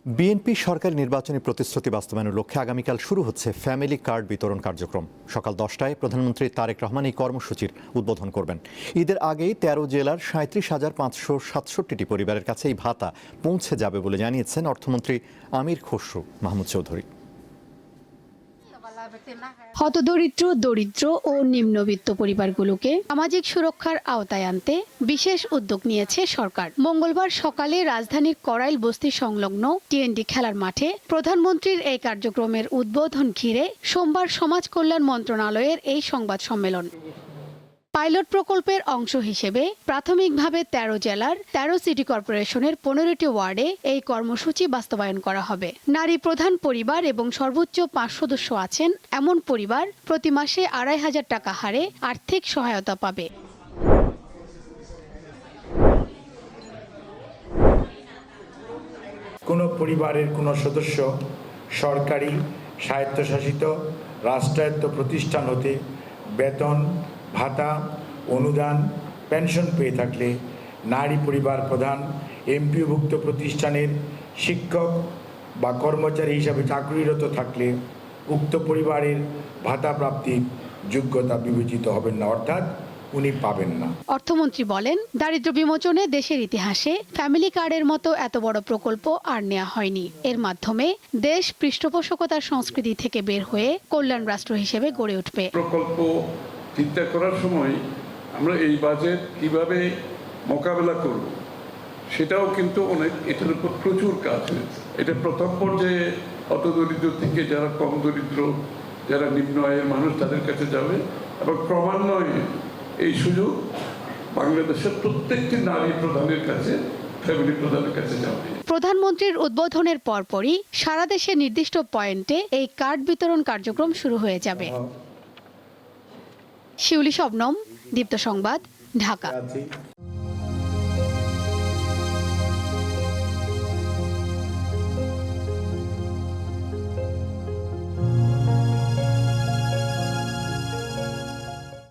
BNP সরকারি নির্বাচনী প্রতিশ্রুতি বাস্তবায়নের লক্ষ্যে আগামীকাল শুরু হচ্ছে ফ্যামিলি কার্ড বিতরণ কার্যক্রম। সকাল 10টায় প্রধানমন্ত্রী তারেক রহমান এই কর্মসূচির উদ্বোধন করবেন। ঈদের আগেই ১৩ জেলার ৩৭,৫৬৭টি পরিবারের কাছে এই ভাতা পৌঁছে যাবে বলে জানিয়েছেন অর্থমন্ত্রী আমির খসরু মাহমুদ চৌধুরী। হতদরিদ্র, দরিদ্র ও নিম্নবিত্ত পরিবারগুলোকে সামাজিক সুরক্ষার আওতায় আনতে বিশেষ উদ্যোগ নিয়েছে সরকার। মঙ্গলবার সকালে রাজধানীর করাইল বস্তি সংলগ্ন টিএনডি খেলার মাঠে প্রধানমন্ত্রীর এই কার্যক্রমের উদ্বোধন ঘিরে সোমবার সমাজ কল্যাণ মন্ত্রণালয়ের এই সংবাদ সম্মেলন। পাইলট প্রকল্পের অংশ হিসেবে প্রাথমিকভাবে ১৩ জেলার ১৩ সিটি কর্পোরেশনের ১৫টি ওয়ার্ডে এই কর্মসূচি বাস্তবায়ন করা হবে। নারী প্রধান পরিবার এবং সর্বোচ্চ ৫ সদস্য আছেন এমন পরিবার প্রতি মাসে ২৫০০ টাকা হারে আর্থিক সহায়তা পাবে। কোনো পরিবারের কোনো সদস্য সরকারি, স্বায়ত্তশাসিত, রাষ্ট্রায়ত্ত প্রতিষ্ঠান হতে বেতন, ভাতা, অনুদান, পেনশন পেয়ে থাকলে, নারী পরিবার প্রধান এমপিওভুক্ত প্রতিষ্ঠানের শিক্ষক বা কর্মচারী হিসাবে চাকরিরত থাকলে উক্ত পরিবারের ভাতা প্রাপ্তির যোগ্যতা বিবেচিত হবেন না, অর্থাৎ উনি পাবেন না। অর্থমন্ত্রী বলেন, দারিদ্র্য বিমোচনে দেশের ইতিহাসে ফ্যামিলি কার্ডের মতো এত বড় প্রকল্প আর নেওয়া হয়নি। এর মাধ্যমে দেশ পৃষ্ঠপোষকতার সংস্কৃতি থেকে বের হয়ে কল্যাণ রাষ্ট্র হিসেবে গড়ে উঠবে। প্রকল্প চিন্তা করার সময় আমরা এই বাজেট কিভাবে মোকাবেলা করব সেটাও কিন্তু অনেক, এটার উপর প্রচুর কাজ হয়েছে। এটা প্রথম পর্যায়ে অত দরিদ্র থেকে যারা কম দরিদ্র, যারা নিম্ন আয়ের মানুষ তাদের কাছে যাবে, এবং ক্রমান্বয়ে এই সুযোগ বাংলাদেশের প্রত্যেকটি নারী প্রধানের কাছে, ফ্যামিলি প্রধানের কাছে যাবে। প্রধানমন্ত্রীর উদ্বোধনের পরপরই সারা দেশে নির্দিষ্ট পয়েন্টে এই কার্ড বিতরণ কার্যক্রম শুরু হয়ে যাবে। শিউলি শবনম, দীপ্ত সংবাদ, ঢাকা।